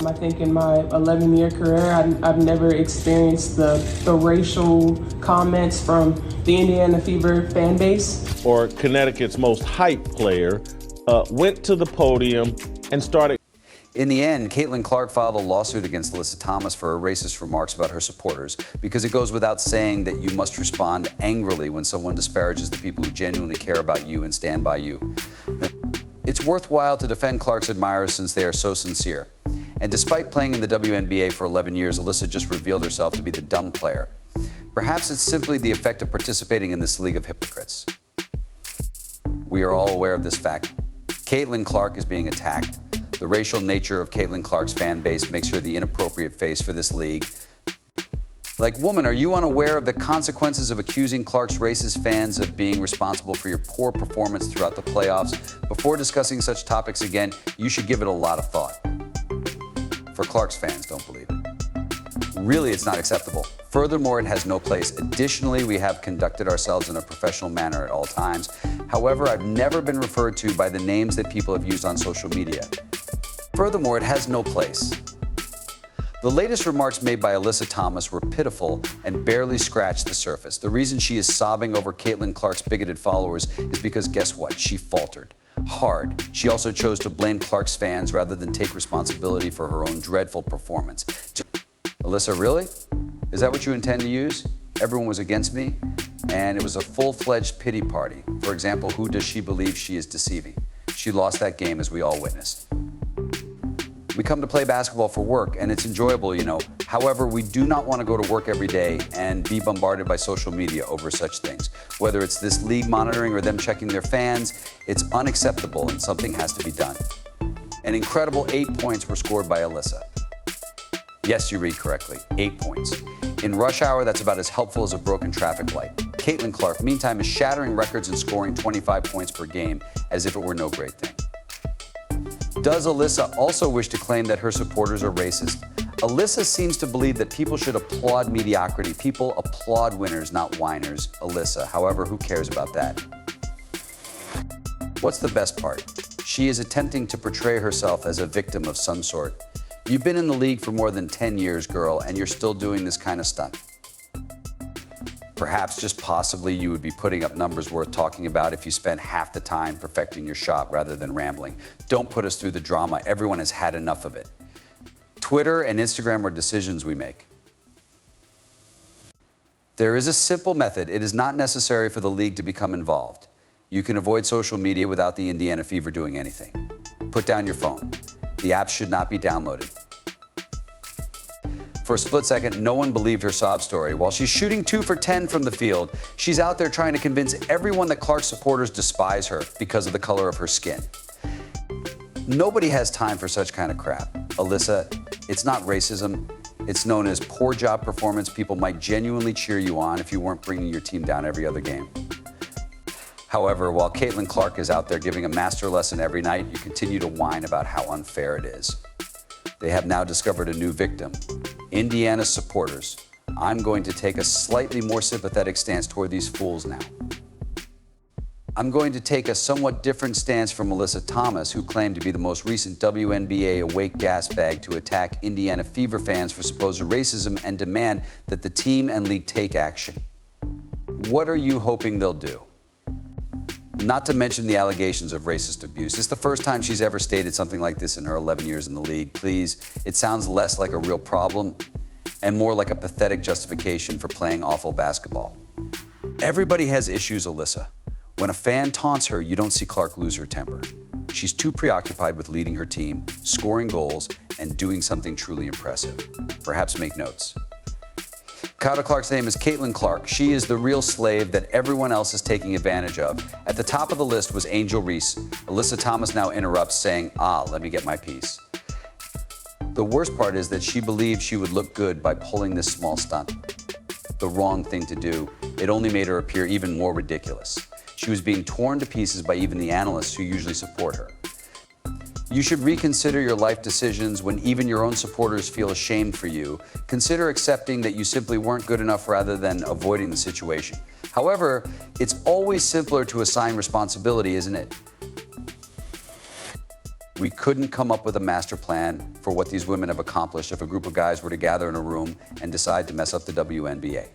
I think in my 11-year career, I've never experienced the racial comments from the Indiana Fever fan base. Or Connecticut's most hyped player went to the podium and started. In the end, Caitlyn Clark filed a lawsuit against Alyssa Thomas for her racist remarks about her supporters because it goes without saying that you must respond angrily when someone disparages the people who genuinely care about you and stand by you. It's worthwhile to defend Clark's admirers since they are so sincere. And despite playing in the WNBA for 11 years, Alyssa just revealed herself to be the dumb player. Perhaps it's simply the effect of participating in this league of hypocrites. We are all aware of this fact. Caitlyn Clark is being attacked. The racial nature of Caitlyn Clark's fan base makes her the inappropriate face for this league. Like, woman, are you unaware of the consequences of accusing Clark's racist fans of being responsible for your poor performance throughout the playoffs? Before discussing such topics again, you should give it a lot of thought. For Clark's fans, don't believe it. Really, it's not acceptable. Furthermore, it has no place. Additionally, we have conducted ourselves in a professional manner at all times. However, I've never been referred to by the names that people have used on social media. Furthermore, it has no place. The latest remarks made by Alyssa Thomas were pitiful and barely scratched the surface. The reason she is sobbing over Caitlyn Clark's bigoted followers is because, guess what? She faltered hard. She also chose to blame Clark's fans rather than take responsibility for her own dreadful performance. Alyssa, really? Is that what you intend to use? Everyone was against me, and it was a full-fledged pity party. For example, who does she believe she is deceiving? She lost that game, as we all witnessed. We come to play basketball for work, and it's enjoyable, you know. However, we do not want to go to work every day and be bombarded by social media over such things. Whether it's this league monitoring or them checking their fans, it's unacceptable and something has to be done. An incredible 8 points were scored by Alyssa. Yes, you read correctly, 8 points. In rush hour, that's about as helpful as a broken traffic light. Caitlyn Clark, meantime, is shattering records and scoring 25 points per game as if it were no great thing. Does Alyssa also wish to claim that her supporters are racist? Alyssa seems to believe that people should applaud mediocrity. People applaud winners, not whiners. Alyssa, however, who cares about that? What's the best part? She is attempting to portray herself as a victim of some sort. You've been in the league for more than 10 years, girl, and you're still doing this kind of stunt. Perhaps, just possibly, you would be putting up numbers worth talking about if you spent half the time perfecting your shot rather than rambling. Don't put us through the drama. Everyone has had enough of it. Twitter and Instagram are decisions we make. There is a simple method. It is not necessary for the league to become involved. You can avoid social media without the Indiana Fever doing anything. Put down your phone. The app should not be downloaded. For a split second, no one believed her sob story. While she's shooting 2 for 10 from the field, she's out there trying to convince everyone that Clark's supporters despise her because of the color of her skin. Nobody has time for such kind of crap. Alyssa, it's not racism. It's known as poor job performance. People might genuinely cheer you on if you weren't bringing your team down every other game. However, while Caitlyn Clark is out there giving a master lesson every night, you continue to whine about how unfair it is. They have now discovered a new victim. Indiana's supporters. I'm going to take a slightly more sympathetic stance toward these fools now. I'm going to take a somewhat different stance from Alyssa Thomas, who claimed to be the most recent WNBA awake gas bag to attack Indiana Fever fans for supposed racism and demand that the team and league take action. What are you hoping they'll do? Not to mention the allegations of racist abuse. It's the first time she's ever stated something like this in her 11 years in the league. Please, it sounds less like a real problem and more like a pathetic justification for playing awful basketball. Everybody has issues, Alyssa. When a fan taunts her, you don't see Clark lose her temper. She's too preoccupied with leading her team, scoring goals, and doing something truly impressive. Perhaps make notes. Caitlyn Clark's name is Caitlyn Clark. She is the real slave that everyone else is taking advantage of. At the top of the list was Angel Reese. Alyssa Thomas now interrupts, saying, let me get my piece. The worst part is that she believed she would look good by pulling this small stunt. The wrong thing to do. It only made her appear even more ridiculous. She was being torn to pieces by even the analysts who usually support her. You should reconsider your life decisions when even your own supporters feel ashamed for you. Consider accepting that you simply weren't good enough rather than avoiding the situation. However, it's always simpler to assign responsibility, isn't it? We couldn't come up with a master plan for what these women have accomplished if a group of guys were to gather in a room and decide to mess up the WNBA.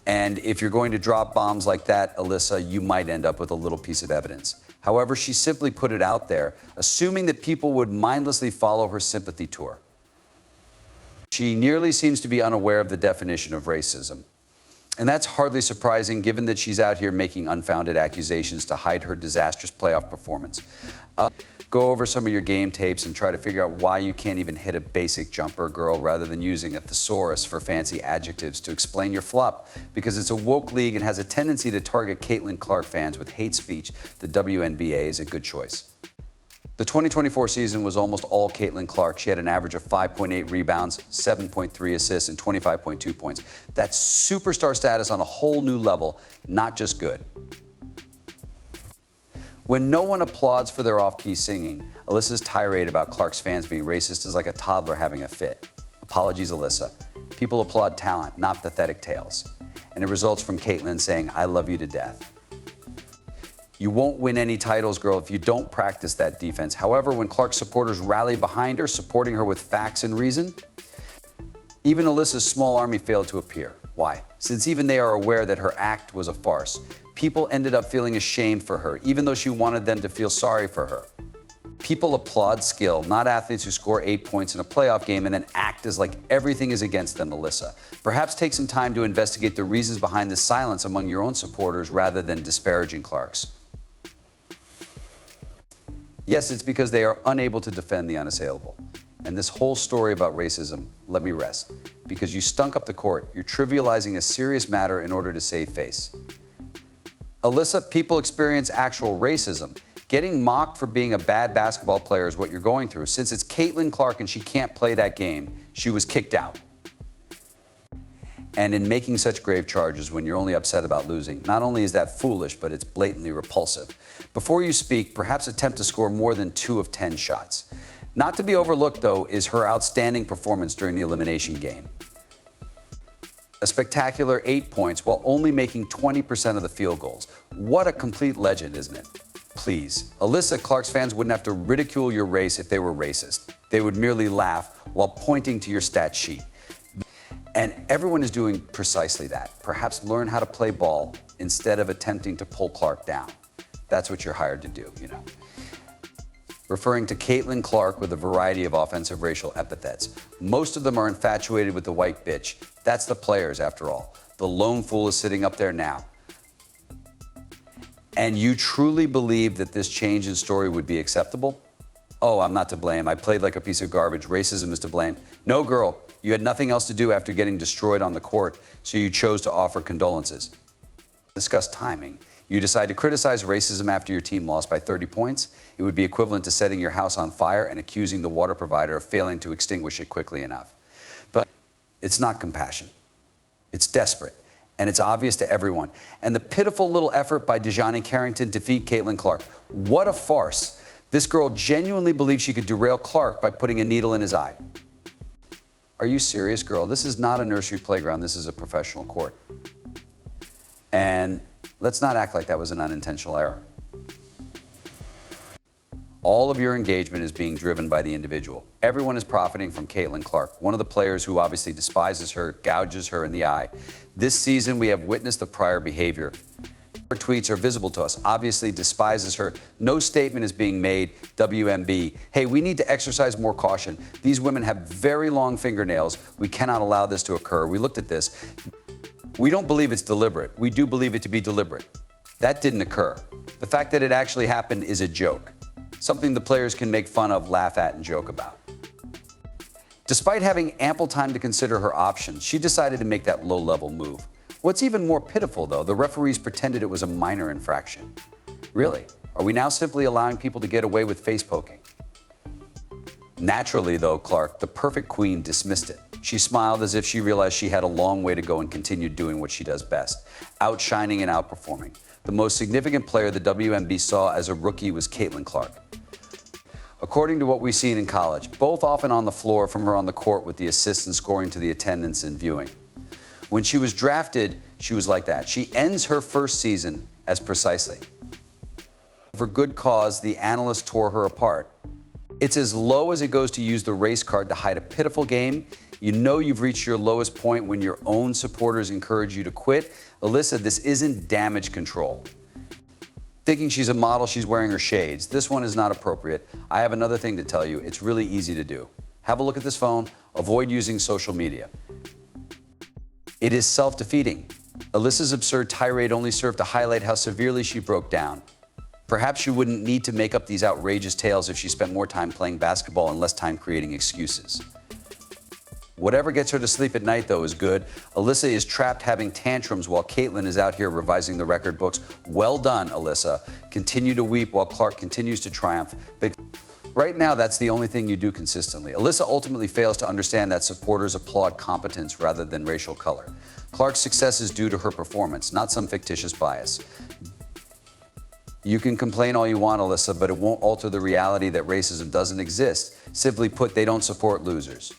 And if you're going to drop bombs like that, Alyssa, you might end up with a little piece of evidence. However, she simply put it out there, assuming that people would mindlessly follow her sympathy tour. She nearly seems to be unaware of the definition of racism. And that's hardly surprising, given that she's out here making unfounded accusations to hide her disastrous playoff performance. Go over some of your game tapes and try to figure out why you can't even hit a basic jumper, girl, rather than using a thesaurus for fancy adjectives to explain your flop. Because it's a woke league and has a tendency to target Caitlyn Clark fans with hate speech, the WNBA is a good choice. The 2024 season was almost all Caitlyn Clark. She had an average of 5.8 rebounds, 7.3 assists, and 25.2 points. That's superstar status on a whole new level, not just good. When no one applauds for their off-key singing, Alyssa's tirade about Clark's fans being racist is like a toddler having a fit. Apologies, Alyssa. People applaud talent, not pathetic tales. And it results from Caitlyn saying, "I love you to death." You won't win any titles, girl, if you don't practice that defense. However, when Clark's supporters rally behind her, supporting her with facts and reason, even Alyssa's small army failed to appear. Why? Since even they are aware that her act was a farce. People ended up feeling ashamed for her, even though she wanted them to feel sorry for her. People applaud skill, not athletes who score 8 points in a playoff game and then act as like everything is against them, Alyssa. Perhaps take some time to investigate the reasons behind the silence among your own supporters rather than disparaging Clark's. Yes, it's because they are unable to defend the unassailable. And this whole story about racism, let me rest. Because you stunk up the court, you're trivializing a serious matter in order to save face. Alyssa, people experience actual racism. Getting mocked for being a bad basketball player is what you're going through. Since it's Caitlyn Clark and she can't play that game, she was kicked out. And in making such grave charges when you're only upset about losing, not only is that foolish, but it's blatantly repulsive. Before you speak, perhaps attempt to score more than 2 of 10 shots. Not to be overlooked, though, is her outstanding performance during the elimination game. A spectacular 8 points while only making 20% of the field goals. What a complete legend, isn't it? Please, Alyssa, Clark's fans wouldn't have to ridicule your race if they were racist. They would merely laugh while pointing to your stat sheet. And everyone is doing precisely that. Perhaps learn how to play ball instead of attempting to pull Clark down. That's what you're hired to do, you know. Referring to Caitlyn Clark with a variety of offensive racial epithets. Most of them are infatuated with the white bitch. That's the players, after all. The lone fool is sitting up there now. And you truly believe that this change in story would be acceptable? Oh, I'm not to blame. I played like a piece of garbage. Racism is to blame. No, girl, you had nothing else to do after getting destroyed on the court, so you chose to offer condolences. Discuss timing. You decide to criticize racism after your team lost by 30 points. It would be equivalent to setting your house on fire and accusing the water provider of failing to extinguish it quickly enough. But it's not compassion. It's desperate. And it's obvious to everyone. And the pitiful little effort by Dejani Carrington to defeat Caitlyn Clark. What a farce. This girl genuinely believed she could derail Clark by putting a needle in his eye. Are you serious, girl? This is not a nursery playground. This is a professional court. And let's not act like that was an unintentional error. All of your engagement is being driven by the individual. Everyone is profiting from Caitlyn Clark, one of the players who obviously despises her, gouges her in the eye. This season, we have witnessed the prior behavior. Her tweets are visible to us, obviously despises her. No statement is being made, WNBA. Hey, we need to exercise more caution. These women have very long fingernails. We cannot allow this to occur. We looked at this. We don't believe it's deliberate. We do believe it to be deliberate. That didn't occur. The fact that it actually happened is a joke. Something the players can make fun of, laugh at, and joke about. Despite having ample time to consider her options, she decided to make that low-level move. What's even more pitiful, though, the referees pretended it was a minor infraction. Really? Are we now simply allowing people to get away with face poking? Naturally, though, Clark, the perfect queen, dismissed it. She smiled as if she realized she had a long way to go and continued doing what she does best, outshining and outperforming. The most significant player the WNBA saw as a rookie was Caitlyn Clark. According to what we've seen in college, both often on the floor from her on the court with the assists and scoring to the attendance and viewing. When she was drafted, she was like that. She ends her first season as precisely. For good cause, the analyst tore her apart. It's as low as it goes to use the race card to hide a pitiful game. You know you've reached your lowest point when your own supporters encourage you to quit. Alyssa, this isn't damage control. Thinking she's a model, she's wearing her shades. This one is not appropriate. I have another thing to tell you. It's really easy to do. Have a look at this phone. Avoid using social media. It is self-defeating. Alyssa's absurd tirade only served to highlight how severely she broke down. Perhaps you wouldn't need to make up these outrageous tales if she spent more time playing basketball and less time creating excuses. Whatever gets her to sleep at night, though, is good. Alyssa is trapped having tantrums while Caitlyn is out here revising the record books. Well done, Alyssa. Continue to weep while Clark continues to triumph. But right now, that's the only thing you do consistently. Alyssa ultimately fails to understand that supporters applaud competence rather than racial color. Clark's success is due to her performance, not some fictitious bias. You can complain all you want, Alyssa, but it won't alter the reality that racism doesn't exist. Simply put, they don't support losers.